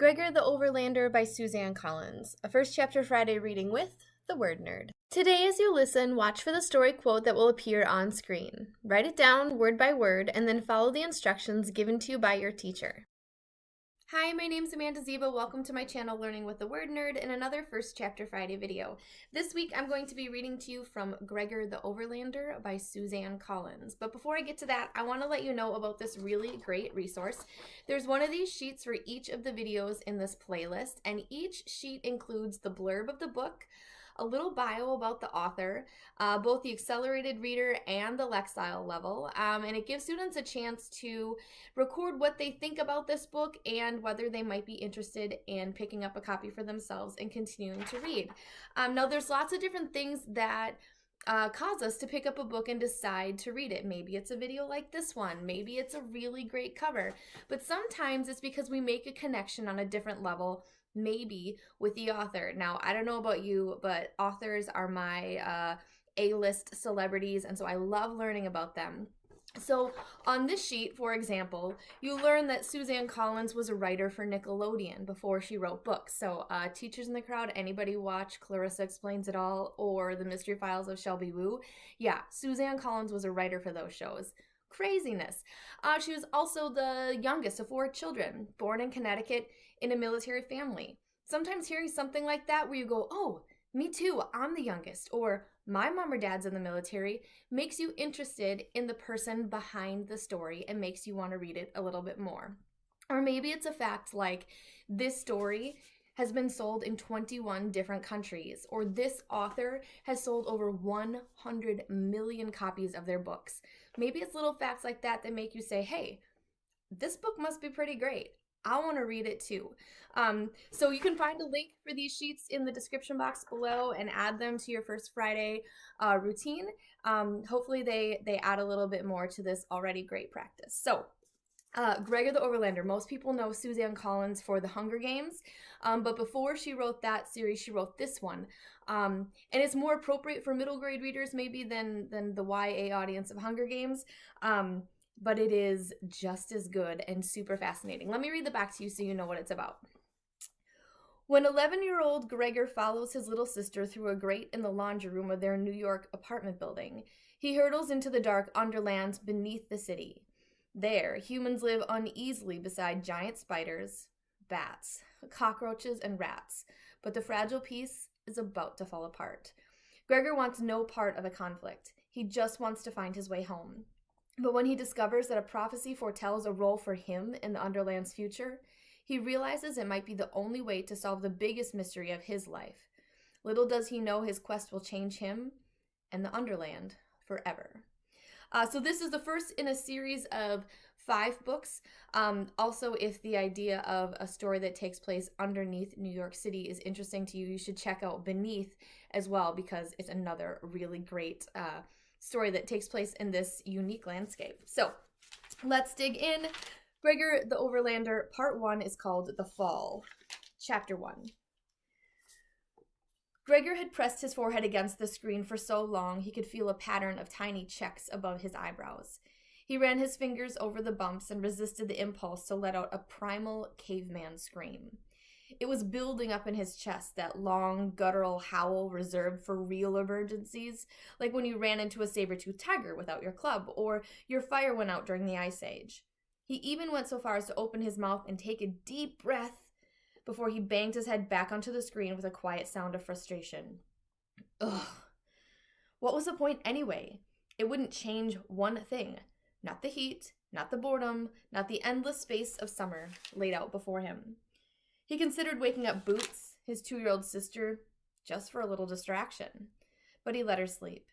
Gregor the Overlander by Suzanne Collins, a first chapter Friday reading with the Word Nerd. Today, as you listen, watch for the story quote that will appear on screen. Write it down word by word and then follow the instructions given to you by your teacher. Hi, my name's Amanda Zieba. Welcome to my channel, Learning with the Word Nerd, and another First Chapter Friday video. This week, I'm going to be reading to you from Gregor the Overlander by Suzanne Collins. But before I get to that, I want to let you know about this really great resource. There's one of these sheets for each of the videos in this playlist, and each sheet includes the blurb of the book, a little bio about the author, both the accelerated reader and the Lexile level, and it gives students a chance to record what they think about this book and whether they might be interested in picking up a copy for themselves and continuing to read. Now, there's lots of different things that cause us to pick up a book and decide to read it. Maybe it's a video like this one. Maybe it's a really great cover. But sometimes it's because we make a connection on a different level, maybe with the author. Now, I don't know about you, but authors are my A-list celebrities, and so I love learning about them. So on this sheet, for example, you learn that Suzanne Collins was a writer for Nickelodeon before she wrote books. So teachers in the crowd, anybody watch Clarissa Explains It All or The Mystery Files of Shelby Woo? Yeah, Suzanne Collins was a writer for those shows. Craziness. She was also the youngest of 4 children, born in Connecticut in a military family. Sometimes hearing something like that where you go, oh, me too, I'm the youngest, or my mom or dad's in the military, makes you interested in the person behind the story and makes you want to read it a little bit more. Or maybe it's a fact like this story has been sold in 21 different countries, or this author has sold over 100 million copies of their books. Maybe it's little facts like that that make you say, hey, this book must be pretty great. I want to read it too. So you can find a link for these sheets in the description box below and add them to your First Friday routine. Hopefully they add a little bit more to this already great practice. So Gregor the Overlander. Most people know Suzanne Collins for The Hunger Games, but before she wrote that series, she wrote this one. And it's more appropriate for middle grade readers maybe than the YA audience of Hunger Games. But it is just as good and super fascinating. Let me read the back to you so you know what it's about. When 11-year-old Gregor follows his little sister through a grate in the laundry room of their New York apartment building, he hurtles into the dark Underland beneath the city. There, humans live uneasily beside giant spiders, bats, cockroaches, and rats, but the fragile peace is about to fall apart. Gregor wants no part of a conflict. He just wants to find his way home. But when he discovers that a prophecy foretells a role for him in the Underland's future, he realizes it might be the only way to solve the biggest mystery of his life. Little does he know his quest will change him and the Underland forever. So this is the first in a series of 5 books. Also, if the idea of a story that takes place underneath New York City is interesting to you, you should check out Beneath as well, because it's another really great story that takes place in this unique landscape. So let's dig in. Gregor the Overlander, part 1 is called The Fall. Chapter 1. Gregor had pressed his forehead against the screen for so long he could feel a pattern of tiny checks above his eyebrows. He ran his fingers over the bumps and resisted the impulse to let out a primal caveman scream. It was building up in his chest, that long, guttural howl reserved for real emergencies, like when you ran into a saber-toothed tiger without your club, or your fire went out during the Ice Age. He even went so far as to open his mouth and take a deep breath before he banged his head back onto the screen with a quiet sound of frustration. Ugh. What was the point anyway? It wouldn't change one thing. Not the heat, not the boredom, not the endless space of summer laid out before him. He considered waking up Boots, his 2-year-old sister, just for a little distraction. But he let her sleep.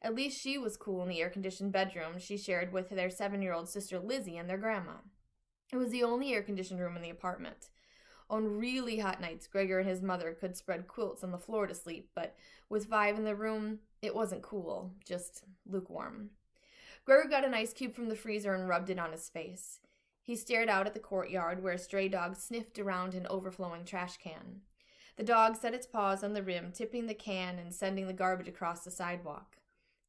At least she was cool in the air-conditioned bedroom she shared with their 7-year-old sister Lizzie and their grandma. It was the only air-conditioned room in the apartment. On really hot nights, Gregor and his mother could spread quilts on the floor to sleep, but with 5 in the room, it wasn't cool, just lukewarm. Gregor got an ice cube from the freezer and rubbed it on his face. He stared out at the courtyard where a stray dog sniffed around an overflowing trash can. The dog set its paws on the rim, tipping the can and sending the garbage across the sidewalk.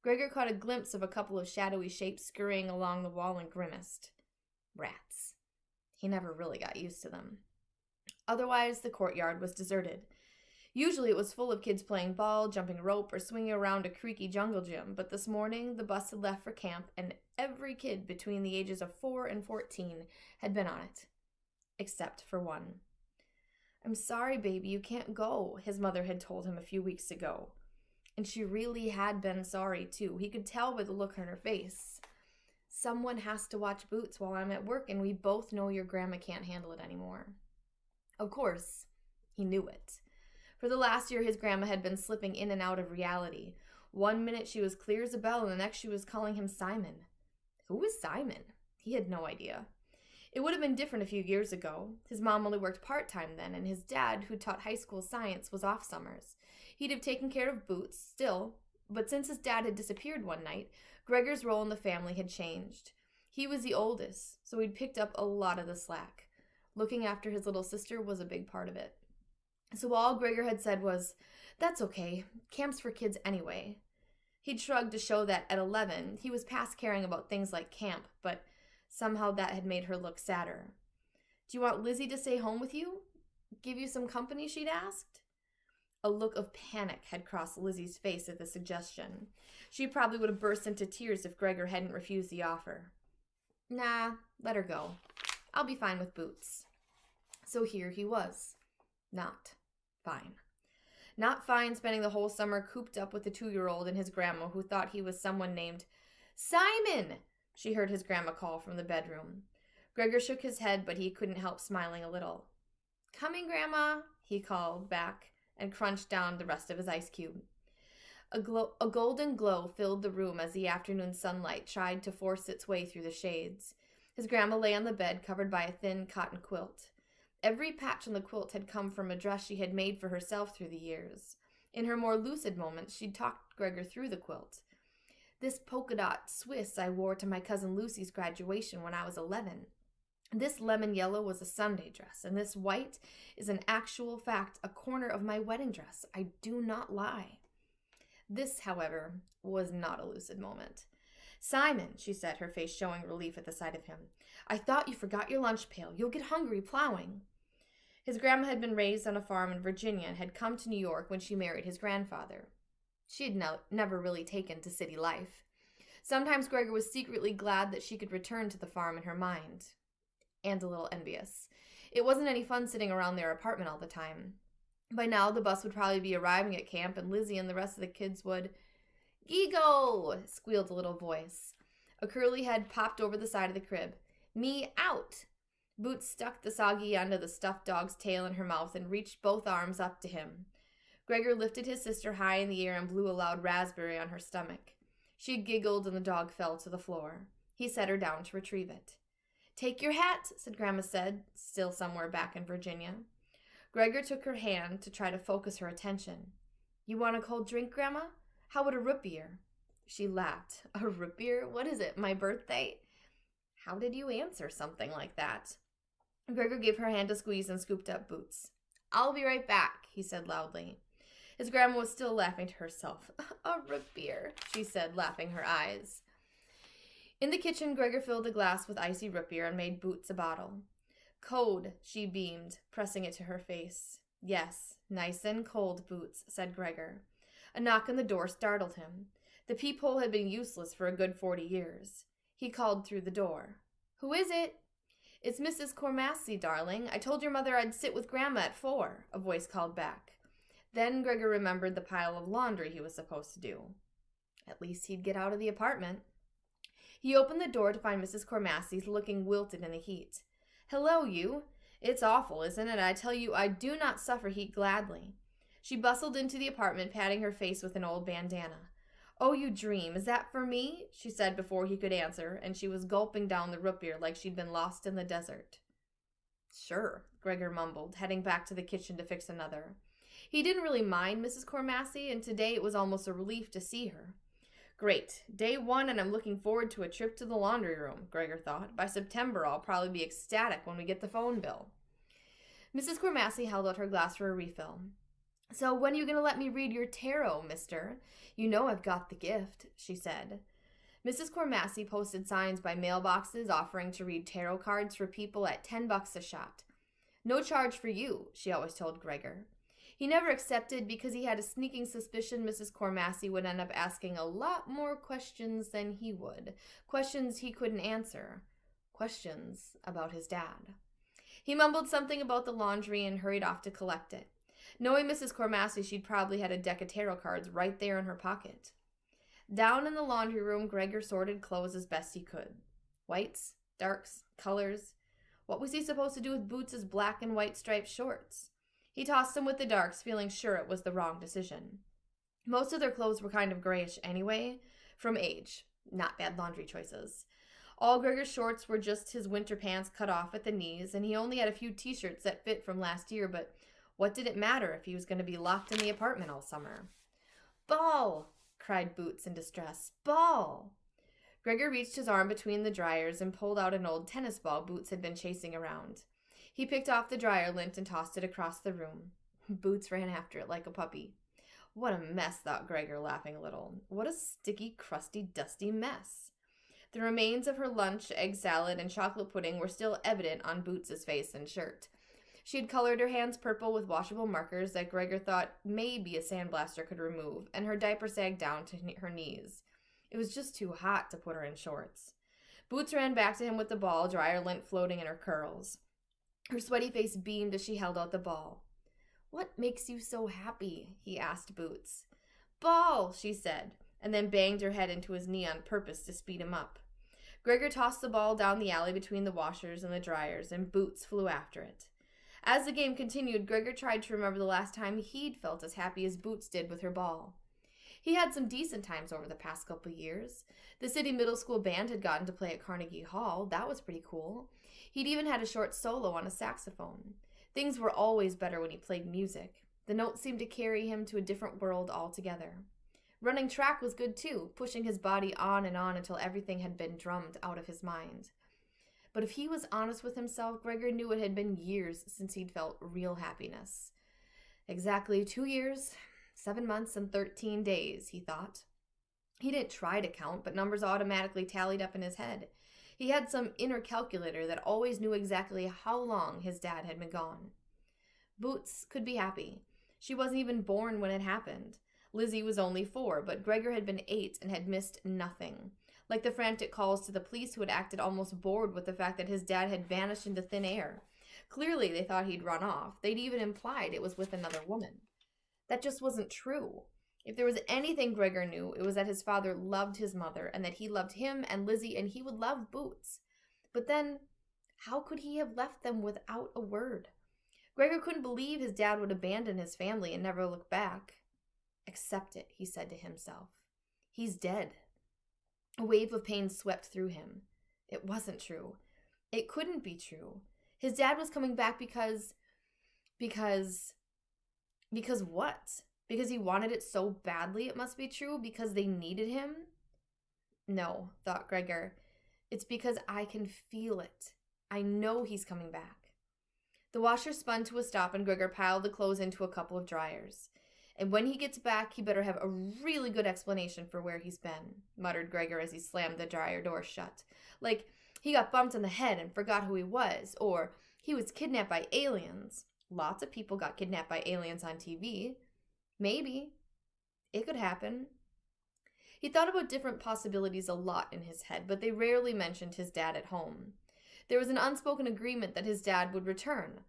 Gregor caught a glimpse of a couple of shadowy shapes scurrying along the wall and grimaced. Rats. He never really got used to them. Otherwise, the courtyard was deserted. Usually it was full of kids playing ball, jumping rope, or swinging around a creaky jungle gym, but this morning the bus had left for camp and every kid between the ages of 4 and 14 had been on it. Except for one. "I'm sorry, baby, you can't go," his mother had told him a few weeks ago. And she really had been sorry, too. He could tell by the look on her face. "Someone has to watch Boots while I'm at work, and we both know your grandma can't handle it anymore." Of course, he knew it. For the last year, his grandma had been slipping in and out of reality. One minute she was clear as a bell, and the next she was calling him Simon. Who was Simon? He had no idea. It would have been different a few years ago. His mom only worked part-time then, and his dad, who taught high school science, was off summers. He'd have taken care of Boots still, but since his dad had disappeared one night, Gregor's role in the family had changed. He was the oldest, so he'd picked up a lot of the slack. Looking after his little sister was a big part of it. So all Gregor had said was, "That's okay, camp's for kids anyway." He'd shrugged to show that at 11, he was past caring about things like camp, but somehow that had made her look sadder. "Do you want Lizzie to stay home with you? Give you some company?" she'd asked. A look of panic had crossed Lizzie's face at the suggestion. She probably would have burst into tears if Gregor hadn't refused the offer. "Nah, let her go. I'll be fine with Boots." So here he was. Not fine. Not fine spending the whole summer cooped up with the 2-year-old and his grandma, who thought he was someone named Simon. She heard his grandma call from the bedroom. Gregor shook his head, but he couldn't help smiling a little. "Coming, Grandma," he called back and crunched down the rest of his ice cube. A golden glow filled the room as the afternoon sunlight tried to force its way through the shades. His grandma lay on the bed, covered by a thin cotton quilt. Every patch on the quilt had come from a dress she had made for herself through the years. In her more lucid moments, she'd talked Gregor through the quilt. "This polka dot Swiss I wore to my cousin Lucy's graduation when I was 11. This lemon yellow was a Sunday dress, and this white is an actual fact, a corner of my wedding dress. I do not lie." This, however, was not a lucid moment. "Simon," she said, her face showing relief at the sight of him, "I thought you forgot your lunch pail. You'll get hungry plowing." His grandma had been raised on a farm in Virginia and had come to New York when she married his grandfather. She had never really taken to city life. Sometimes Gregor was secretly glad that she could return to the farm in her mind. And a little envious. It wasn't any fun sitting around their apartment all the time. By now, the bus would probably be arriving at camp, and Lizzie and the rest of the kids would... "Gigo!" squealed a little voice. A curly head popped over the side of the crib. "Me out!" Boots stuck the soggy end of the stuffed dog's tail in her mouth and reached both arms up to him. Gregor lifted his sister high in the air and blew a loud raspberry on her stomach. She giggled and the dog fell to the floor. He set her down to retrieve it. "Take your hat," Grandma said, still somewhere back in Virginia. Gregor took her hand to try to focus her attention. "You want a cold drink, Grandma? How would a root beer?" She laughed. "A root beer? What is it, my birthday?" How did you answer something like that? Gregor gave her hand a squeeze and scooped up Boots. "I'll be right back," he said loudly. His grandma was still laughing to herself. "A root beer," she said, laughing her eyes. In the kitchen, Gregor filled a glass with icy root beer and made Boots a bottle. "Cold," she beamed, pressing it to her face. "Yes, nice and cold, Boots," said Gregor. A knock on the door startled him. The peephole had been useless for a good 40 years. He called through the door. "Who is it?" "It's Mrs. Cormassy, darling. I told your mother I'd sit with Grandma at 4, a voice called back. Then Gregor remembered the pile of laundry he was supposed to do. At least he'd get out of the apartment. He opened the door to find Mrs. Cormassy looking wilted in the heat. "Hello, you. It's awful, isn't it? I tell you, I do not suffer heat gladly." She bustled into the apartment, patting her face with an old bandana. "Oh, you dream. Is that for me?" she said before he could answer, and she was gulping down the root beer like she'd been lost in the desert. "Sure," Gregor mumbled, heading back to the kitchen to fix another. He didn't really mind Mrs. Cormassy, and today it was almost a relief to see her. Great. Day 1, and I'm looking forward to a trip to the laundry room, Gregor thought. By September, I'll probably be ecstatic when we get the phone bill. Mrs. Cormassy held out her glass for a refill. "So when are you going to let me read your tarot, mister? You know I've got the gift," she said. Mrs. Cormassy posted signs by mailboxes offering to read tarot cards for people at $10 a shot. No charge for you, she always told Gregor. He never accepted because he had a sneaking suspicion Mrs. Cormassy would end up asking a lot more questions than he would. Questions he couldn't answer. Questions about his dad. He mumbled something about the laundry and hurried off to collect it. Knowing Mrs. Cormassy, she'd probably had a deck of tarot cards right there in her pocket. Down in the laundry room, Gregor sorted clothes as best he could. Whites, darks, colors. What was he supposed to do with Boots' black and white striped shorts? He tossed them with the darks, feeling sure it was the wrong decision. Most of their clothes were kind of grayish anyway, from age. Not bad laundry choices. All Gregor's shorts were just his winter pants cut off at the knees, and he only had a few t-shirts that fit from last year, but what did it matter if he was going to be locked in the apartment all summer? "Ball!" cried Boots in distress. "Ball!" Gregor reached his arm between the dryers and pulled out an old tennis ball Boots had been chasing around. He picked off the dryer lint and tossed it across the room. Boots ran after it like a puppy. What a mess, thought Gregor, laughing a little. What a sticky, crusty, dusty mess. The remains of her lunch, egg salad, and chocolate pudding were still evident on Boots's face and shirt. She had colored her hands purple with washable markers that Gregor thought maybe a sandblaster could remove, and her diaper sagged down to her knees. It was just too hot to put her in shorts. Boots ran back to him with the ball, dryer lint floating in her curls. Her sweaty face beamed as she held out the ball. "What makes you so happy?" he asked Boots. "Ball," she said, and then banged her head into his knee on purpose to speed him up. Gregor tossed the ball down the alley between the washers and the dryers, and Boots flew after it. As the game continued, Gregor tried to remember the last time he'd felt as happy as Boots did with her ball. He had some decent times over the past couple years. The city middle school band had gotten to play at Carnegie Hall. That was pretty cool. He'd even had a short solo on a saxophone. Things were always better when he played music. The notes seemed to carry him to a different world altogether. Running track was good too, pushing his body on and on until everything had been drummed out of his mind. But if he was honest with himself, Gregor knew it had been years since he'd felt real happiness. Exactly 2 years, 7 months, and 13 days, he thought. He didn't try to count, but numbers automatically tallied up in his head. He had some inner calculator that always knew exactly how long his dad had been gone. Boots could be happy. She wasn't even born when it happened. Lizzie was only 4, but Gregor had been 8 and had missed nothing. Like the frantic calls to the police who had acted almost bored with the fact that his dad had vanished into thin air. Clearly they thought he'd run off. They'd even implied it was with another woman. That just wasn't true. If there was anything Gregor knew, it was that his father loved his mother and that he loved him and Lizzie and he would love Boots. But then, how could he have left them without a word? Gregor couldn't believe his dad would abandon his family and never look back. Accept it, he said to himself. He's dead. A wave of pain swept through him. It wasn't true. It couldn't be true. His dad was coming back because what? Because he wanted it so badly it must be true? Because they needed him? No, thought Gregor. It's because I can feel it. I know he's coming back. The washer spun to a stop and Gregor piled the clothes into a couple of dryers. And when he gets back, he better have a really good explanation for where he's been, muttered Gregor as he slammed the dryer door shut. Like, he got bumped on the head and forgot who he was, or he was kidnapped by aliens. Lots of people got kidnapped by aliens on TV. Maybe. It could happen. He thought about different possibilities a lot in his head, but they rarely mentioned his dad at home. There was an unspoken agreement that his dad would return.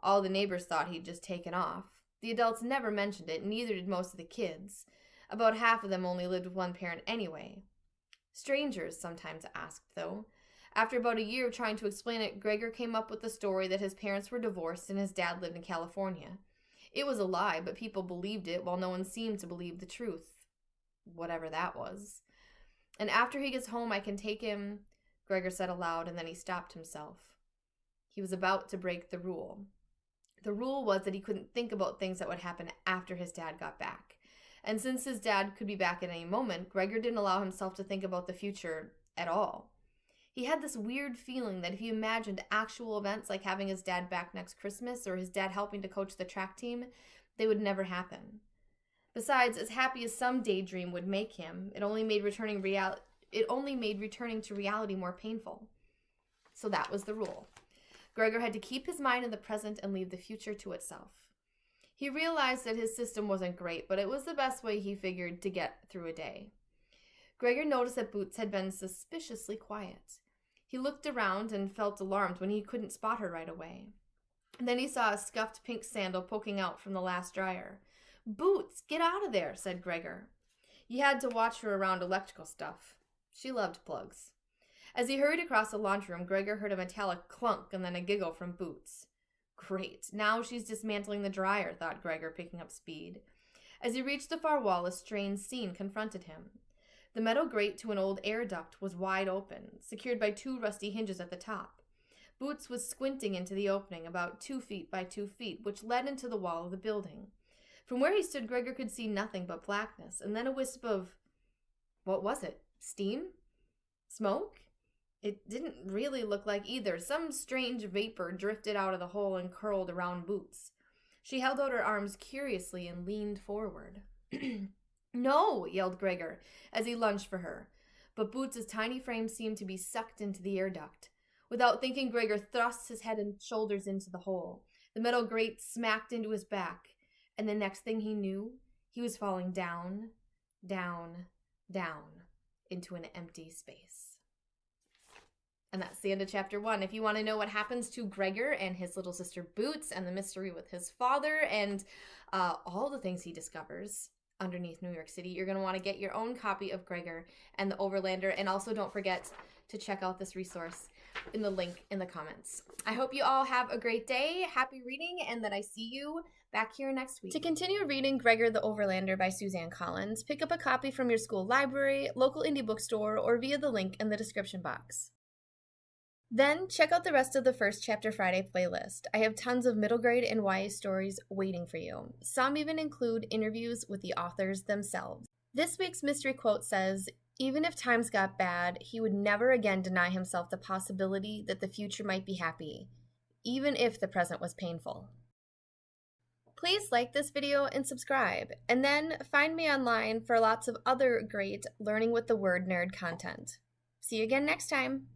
All the neighbors thought he'd just taken off. The adults never mentioned it, neither did most of the kids. About half of them only lived with one parent anyway. Strangers sometimes asked, though. After about a year of trying to explain it, Gregor came up with the story that his parents were divorced and his dad lived in California. It was a lie, but people believed it, while no one seemed to believe the truth. Whatever that was. And after he gets home, I can take him, Gregor said aloud, and then he stopped himself. He was about to break the rule. The rule was that he couldn't think about things that would happen after his dad got back. And since his dad could be back at any moment, Gregor didn't allow himself to think about the future at all. He had this weird feeling that if he imagined actual events like having his dad back next Christmas or his dad helping to coach the track team, they would never happen. Besides, as happy as some daydream would make him, it only made returning to reality more painful. So that was the rule. Gregor had to keep his mind in the present and leave the future to itself. He realized that his system wasn't great, but it was the best way he figured to get through a day. Gregor noticed that Boots had been suspiciously quiet. He looked around and felt alarmed when he couldn't spot her right away. And then he saw a scuffed pink sandal poking out from the last dryer. "Boots, get out of there," said Gregor. He had to watch her around electrical stuff. She loved plugs. As he hurried across the laundry room, Gregor heard a metallic clunk and then a giggle from Boots. Great, now she's dismantling the dryer, thought Gregor, picking up speed. As he reached the far wall, a strange scene confronted him. The metal grate to an old air duct was wide open, secured by 2 rusty hinges at the top. Boots was squinting into the opening, about 2 feet by 2 feet, which led into the wall of the building. From where he stood, Gregor could see nothing but blackness, and then a wisp of... what was it? Steam? Smoke? It didn't really look like either. Some strange vapor drifted out of the hole and curled around Boots. She held out her arms curiously and leaned forward. "No!" yelled Gregor as he lunged for her. But Boots' tiny frame seemed to be sucked into the air duct. Without thinking, Gregor thrust his head and shoulders into the hole. The metal grate smacked into his back, and the next thing he knew, he was falling down, down, down into an empty space. And that's the end of chapter 1. If you want to know what happens to Gregor and his little sister Boots and the mystery with his father and all the things he discovers underneath New York City, you're going to want to get your own copy of Gregor and the Overlander. And also don't forget to check out this resource in the link in the comments. I hope you all have a great day, happy reading, and that I see you back here next week. To continue reading Gregor the Overlander by Suzanne Collins, pick up a copy from your school library, local indie bookstore, or via the link in the description box. Then check out the rest of the First Chapter Friday playlist. I have tons of middle grade and YA stories waiting for you. Some even include interviews with the authors themselves. This week's mystery quote says, "Even if times got bad, he would never again deny himself the possibility that the future might be happy, even if the present was painful." Please like this video and subscribe, and then find me online for lots of other great Learning with the Word Nerd content. See you again next time!